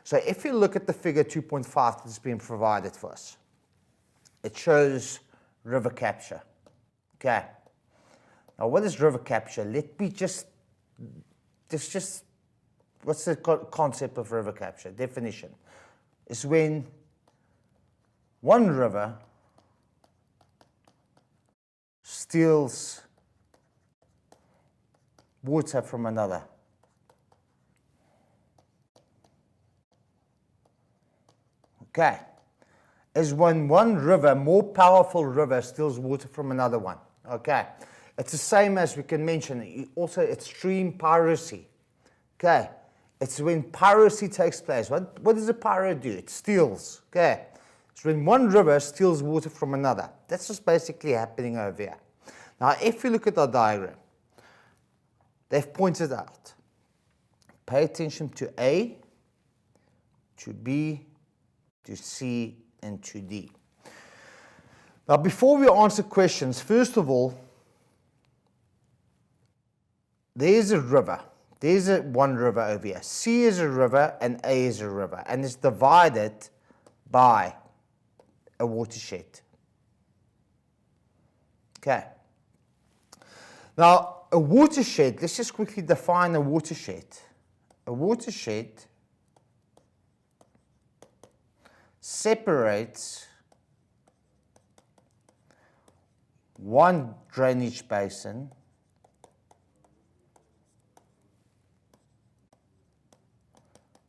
So if you look at the figure 2.5 that's been provided for us, it shows river capture. Okay. Now what is river capture? Let me just what's the concept of river capture? Definition. It's when one river steals water from another. Okay. Is when one river, more powerful river, steals water from another one. Okay. It's the same as we can mention also extreme piracy. Okay. It's when piracy takes place. What does a pirate do? It steals. Okay. It's when one river steals water from another. That's just basically happening over here. Now, if you look at our diagram, they've pointed out, pay attention to A, to B, to C, and to D. Now, before we answer questions, first of all, there's a river. There's one river over here. C is a river and A is a river, and it's divided by a watershed. Okay. Now, a watershed, let's just quickly define a watershed. A watershed separates one drainage basin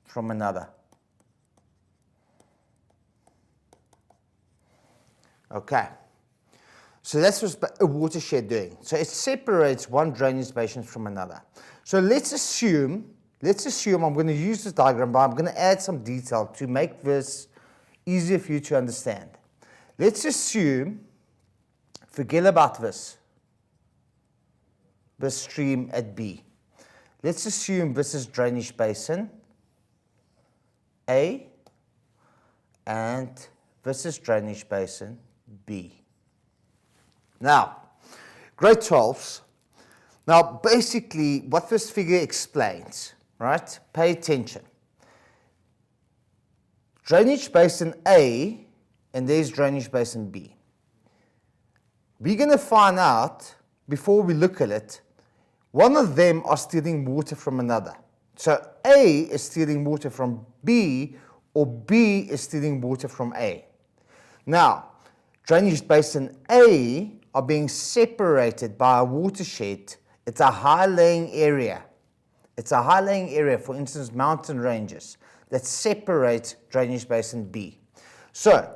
from another. Okay. So that's what a watershed doing. So it separates one drainage basin from another. So let's assume I'm going to use this diagram, but I'm going to add some detail to make this easier for you to understand. Let's assume, forget about this stream at B. Let's assume this is drainage basin A, and this is drainage basin B. Now, grade 12s. Now, basically, what this figure explains, right? Pay attention. Drainage basin A, and there's drainage basin B. We're going to find out, before we look at it, one of them are stealing water from another. So A is stealing water from B, or B is stealing water from A. Now, drainage basin A are being separated by a watershed. It's a high-lying area. It's a high-lying area, for instance, mountain ranges, that separate drainage basin B. So,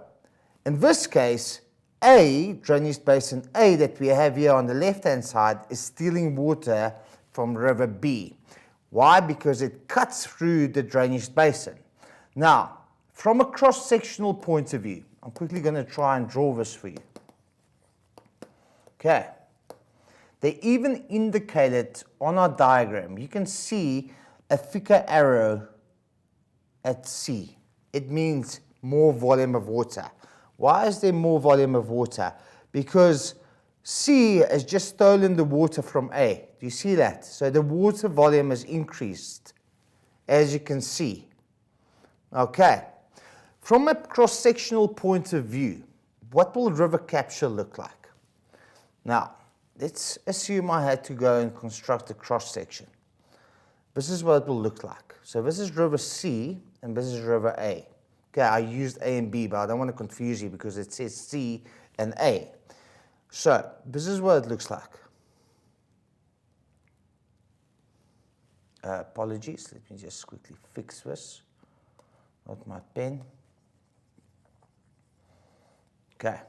in this case, A, drainage basin A that we have here on the left-hand side, is stealing water from river B. Why? Because it cuts through the drainage basin. Now, from a cross-sectional point of view, I'm quickly going to try and draw this for you. Okay. They even indicated on our diagram, you can see a thicker arrow at C. It means more volume of water. Why is there more volume of water? Because C has just stolen the water from A. Do you see that? So the water volume has increased, as you can see. Okay. From a cross-sectional point of view, what will river capture look like? Now, let's assume I had to go and construct a cross-section. This is what it will look like. So this is river C, and this is river A. Okay, I used A and B, but I don't want to confuse you because it says C and A. So, this is what it looks like. Apologies, let me just quickly fix this. Not my pen. Okay,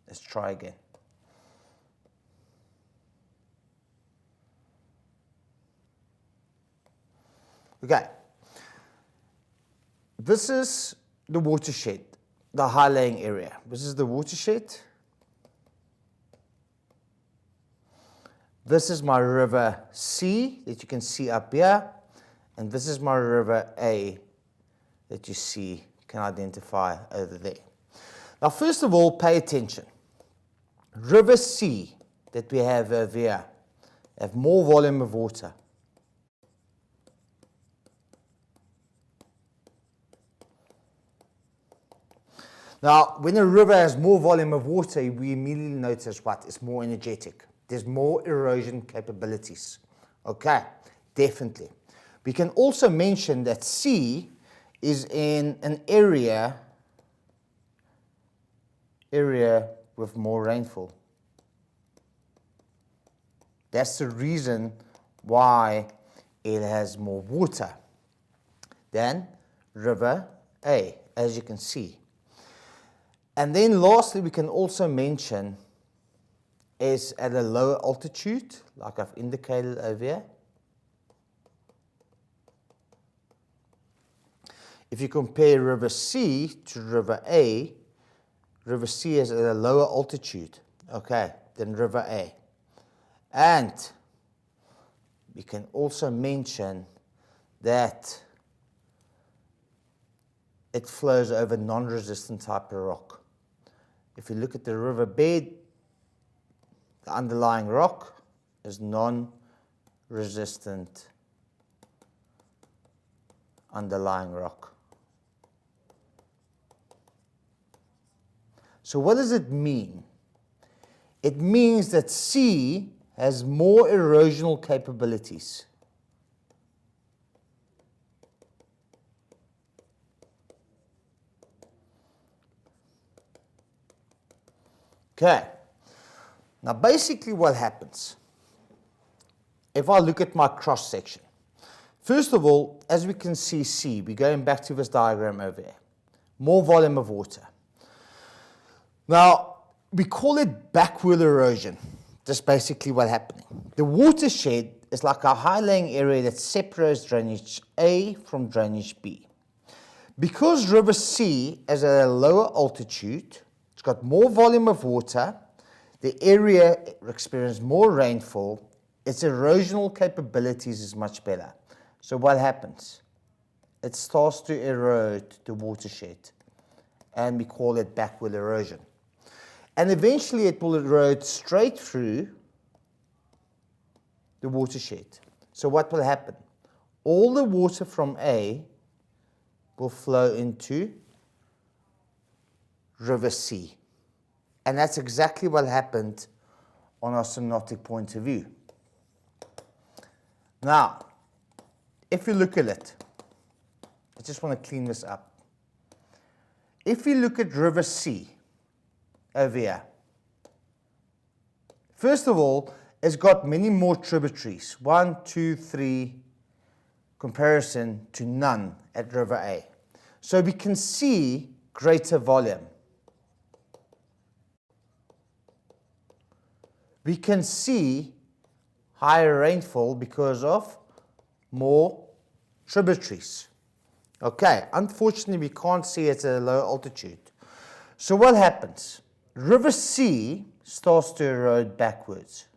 let's try again. Okay, this is the watershed, the high-lying area. This is the watershed. This is my river C that you can see up here, and this is my river A that you can identify over there. Now, first of all, pay attention. River C that we have over here have more volume of water. Now, when a river has more volume of water, we immediately notice what? It's more energetic. There's more erosion capabilities. Okay, definitely. We can also mention that C is in an area with more rainfall. That's the reason why it has more water than river A, as you can see. And then lastly, we can also mention is at a lower altitude, like I've indicated over here. If you compare river C to river A, river C is at a lower altitude, okay, than river A. And we can also mention that it flows over non-resistant type of rock. If you look at the river bed, the underlying rock is non-resistant underlying rock. So what does it mean? It means that C has more erosional capabilities. Okay, now basically what happens, if I look at my cross section, first of all, as we can see C, we're going back to this diagram over here, more volume of water. Now, we call it backward erosion. That's basically what's happening. The watershed is like a high-lying area that separates drainage A from drainage B. Because river C is at a lower altitude, it's got more volume of water, the area experiences more rainfall, its erosional capabilities is much better. So what happens? It starts to erode the watershed, and we call it backward erosion. And eventually it will erode straight through the watershed. So what will happen? All the water from A will flow into river C. And that's exactly what happened on our synoptic point of view. Now, if you look at it, I just want to clean this up. If you look at river C, over here. First of all, it's got many more tributaries. 1, 2, 3, comparison to none at river A. So we can see greater volume. We can see higher rainfall because of more tributaries. Okay, unfortunately we can't see it at a low altitude. So what happens? River C starts to erode backwards,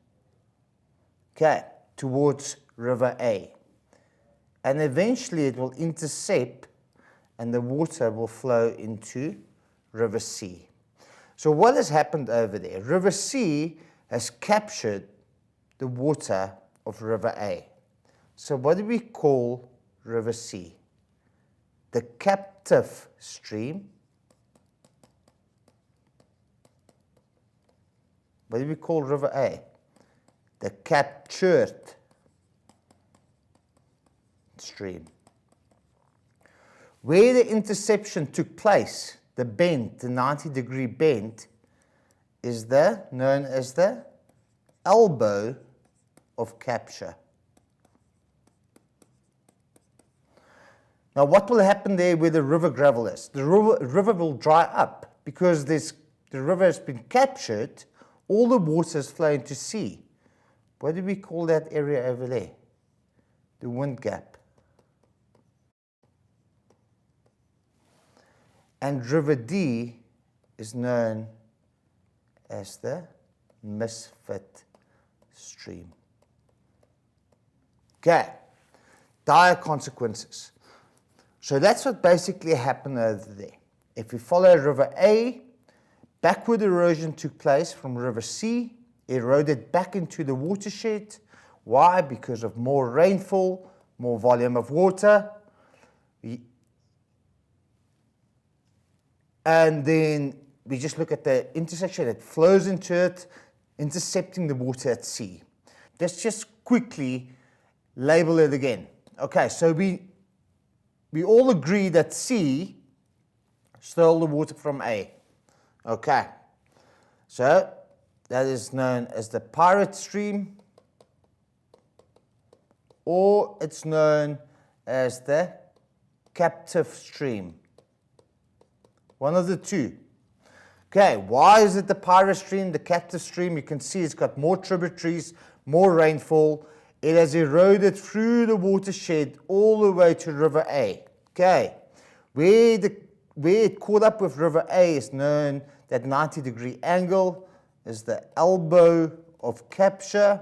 okay, towards river A. And eventually it will intercept and the water will flow into river C. So what has happened over there? River C has captured the water of river A. So what do we call river C? The captive stream. What do we call river A? The captured stream. Where the interception took place, the bend, the 90-degree bend, is known as the elbow of capture. Now what will happen there where the river gravel is? The river will dry up because the river has been captured. All the water is flowing to sea. What do we call that area over there? The wind gap. And river D is known as the misfit stream. Okay, dire consequences. So that's what basically happened over there. If we follow river A, backward erosion took place from river C, eroded back into the watershed. Why? Because of more rainfall, more volume of water. And then we just look at the intersection. It flows into it, intercepting the water at C. Let's just quickly label it again. Okay, so we all agree that C stole the water from A. Okay, so that is known as the pirate stream, or it's known as the captive stream. One of the two. Okay, why is it the pirate stream, the captive stream? You can see it's got more tributaries, more rainfall. It has eroded through the watershed all the way to River A. Okay, where it caught up with River A is known, that 90-degree angle is the elbow of capture.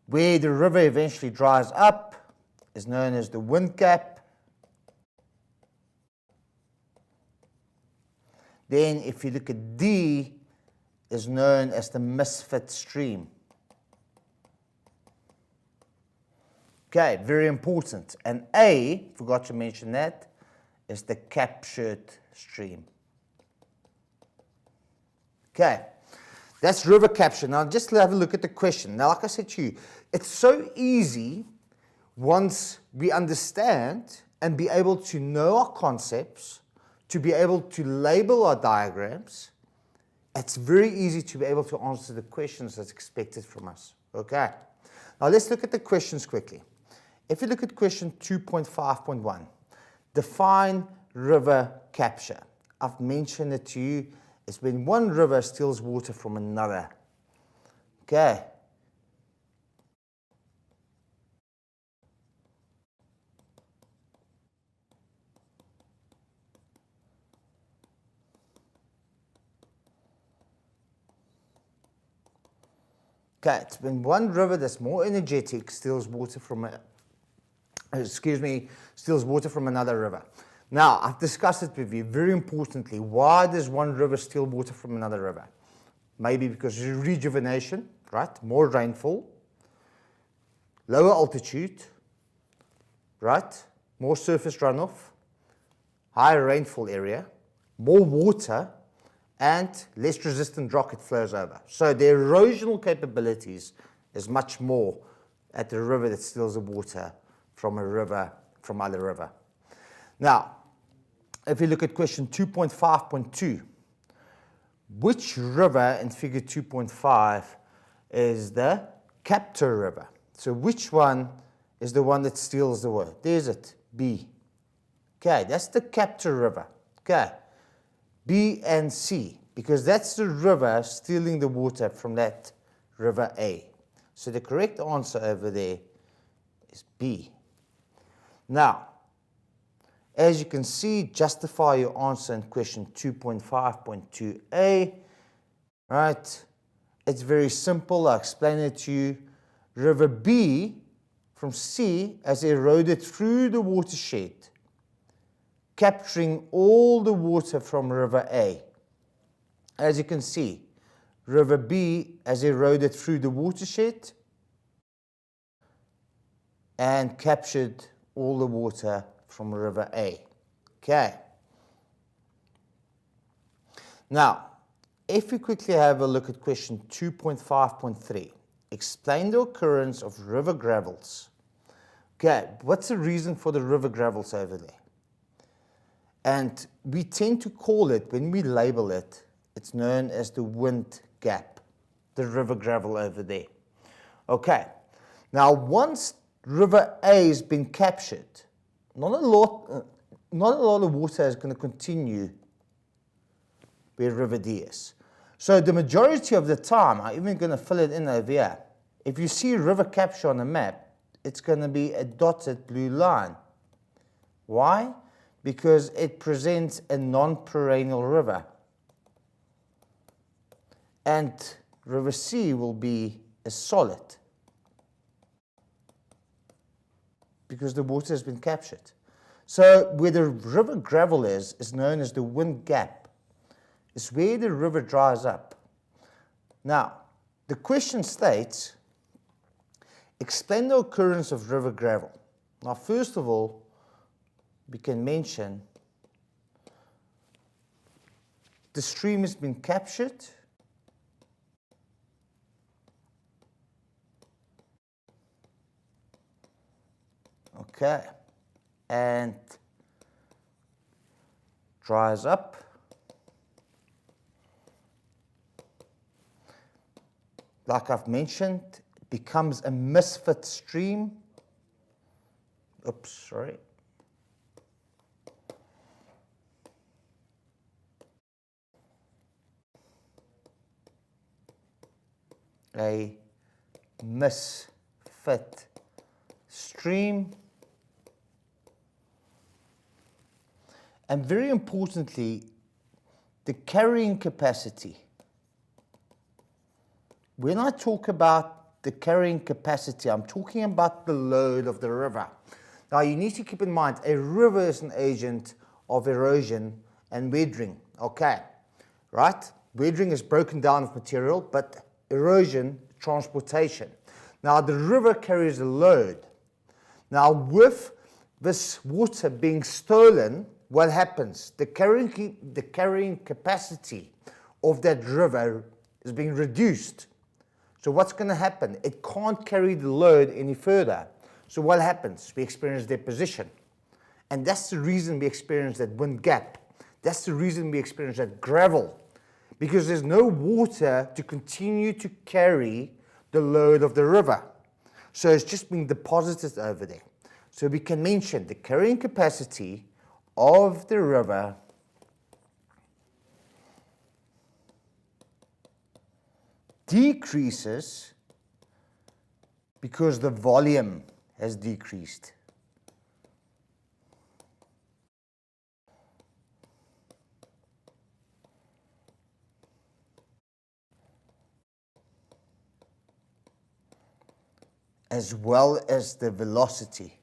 Where the river eventually dries up is known as the wind gap. Then if you look at D, is known as the misfit stream. Okay, very important. And A, forgot to mention that, is the captured stream. Okay, that's river capture. Now just have a look at the question. Now, like I said to you, it's so easy once we understand and be able to know our concepts, to be able to label our diagrams. It's very easy to be able to answer the questions that's expected from us. Okay, now let's look at the questions quickly. If you look at question 2.5.1, define river capture. I've mentioned it to you. It's when one river steals water from another. Okay. Okay, it's when one river that's more energetic steals water from steals water from another river. Now, I've discussed it with you, very importantly. Why does one river steal water from another river? Maybe because of rejuvenation, right? More rainfall, lower altitude, right? More surface runoff, higher rainfall area, more water, and less resistant rock it flows over. So the erosional capabilities is much more at the river that steals the water from a river, from other river. Now, if you look at question 2.5.2, which river in figure 2.5 is the captor river? So which one is the one that steals the water? There's it, B. Okay, that's the captor river. Okay, B and C, because that's the river stealing the water from that river A. So the correct answer over there is B. Now, as you can see, justify your answer in question 2.5.2a. Right? It's very simple. I'll explain it to you. River B from C has eroded through the watershed, capturing all the water from River A. As you can see, River B has eroded through the watershed and captured all the water from River A. Okay. Now, if we quickly have a look at question 2.5.3, explain the occurrence of river gravels. Okay, what's the reason for the river gravels over there? And we tend to call it, when we label it, it's known as the wind gap, the river gravel over there. Okay, now once River A has been captured, not a lot of water is going to continue where River D is. So the majority of the time, I'm even going to fill it in over here. If you see river capture on a map, it's going to be a dotted blue line. Why? Because it presents a non-perennial river. And River C will be a solid, because the water has been captured. So where the river gravel is known as the wind gap. It's where the river dries up. Now, the question states, explain the occurrence of river gravel. Now, first of all, we can mention the stream has been captured. Okay, and dries up. Like I've mentioned, it becomes a misfit stream. Oops, sorry. A misfit stream. And very importantly, the carrying capacity. When I talk about the carrying capacity, I'm talking about the load of the river. Now you need to keep in mind, a river is an agent of erosion and weathering, okay, right? Weathering is broken down of material, but erosion, transportation. Now the river carries a load. Now with this water being stolen, what happens? The carrying capacity of that river is being reduced. So what's going to happen? It can't carry the load any further. So what happens? We experience deposition. And that's the reason we experience that wind gap. That's the reason we experience that gravel. Because there's no water to continue to carry the load of the river. So it's just being deposited over there. So we can mention the carrying capacity of the river decreases because the volume has decreased. As well as the velocity.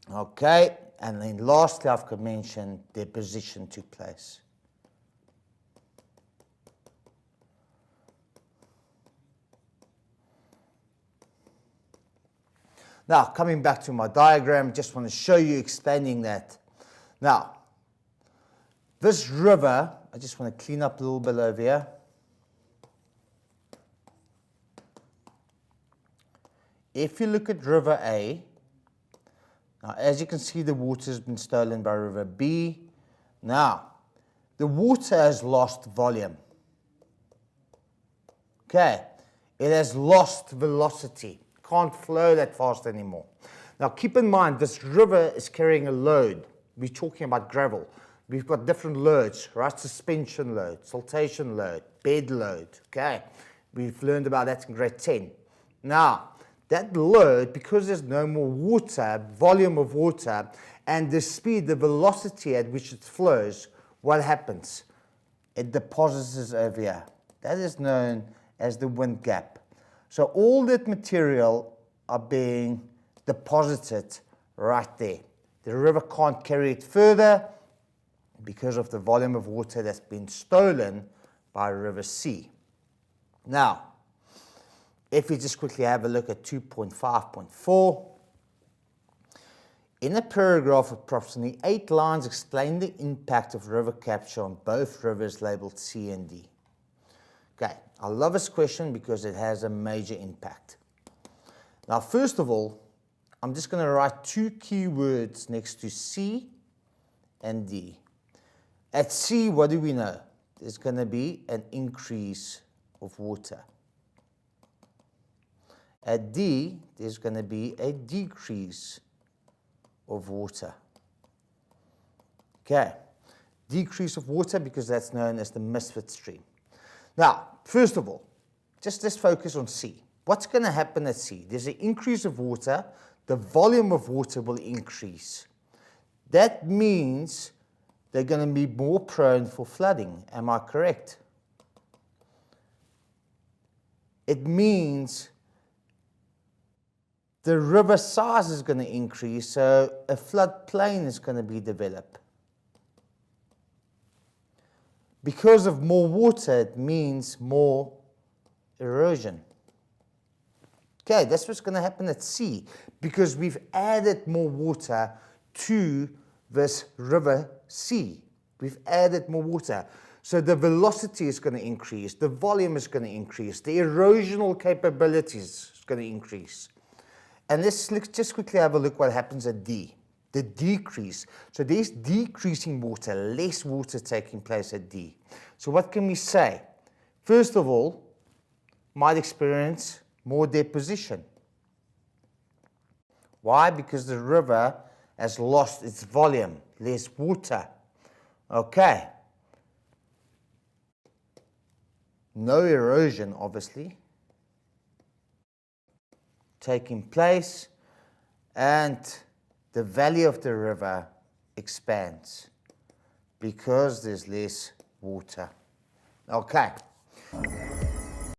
Okay, and then lastly, I've mentioned deposition took place. Now, coming back to my diagram, just want to show you explaining that. Now, this river, I just want to clean up a little bit over here. If you look at River A, now as you can see, the water has been stolen by River B. Now, the water has lost volume. Okay, it has lost velocity. Can't flow that fast anymore. Now keep in mind, this river is carrying a load. We're talking about gravel. We've got different loads, right? Suspension load, siltation load, bed load, okay? We've learned about that in grade 10. Now, that load, because there's no more water, volume of water, and the speed, the velocity at which it flows, what happens? It deposits over here. That is known as the wind gap. So all that material are being deposited right there. The river can't carry it further because of the volume of water that's been stolen by River C. Now, if we just quickly have a look at 2.5.4, in a paragraph of approximately 8 lines, explain the impact of river capture on both rivers labeled C and D. Okay, I love this question because it has a major impact. Now, first of all, I'm just going to write 2 key words next to C and D. At C, what do we know? There's going to be an increase of water. At D, there's going to be a decrease of water. Okay, decrease of water because that's known as the misfit stream. Now, first of all, just let's focus on C. What's going to happen at C? There's an increase of water. The volume of water will increase. That means they're going to be more prone for flooding. Am I correct? It means the river size is going to increase, so a floodplain is going to be developed. because of more water, it means more erosion. Okay, that's what's going to happen at sea, because we've added more water to this river C. We've added more water. So the velocity is going to increase, the volume is going to increase, the erosional capabilities is going to increase. And let's just quickly have a look what happens at D. The decrease. So there's decreasing water, less water taking place at D. So what can we say? First of all, might experience more deposition. Why? Because the river has lost its volume, less water. Okay. No erosion, obviously, taking place, and the valley of the river expands because there's less water. Okay.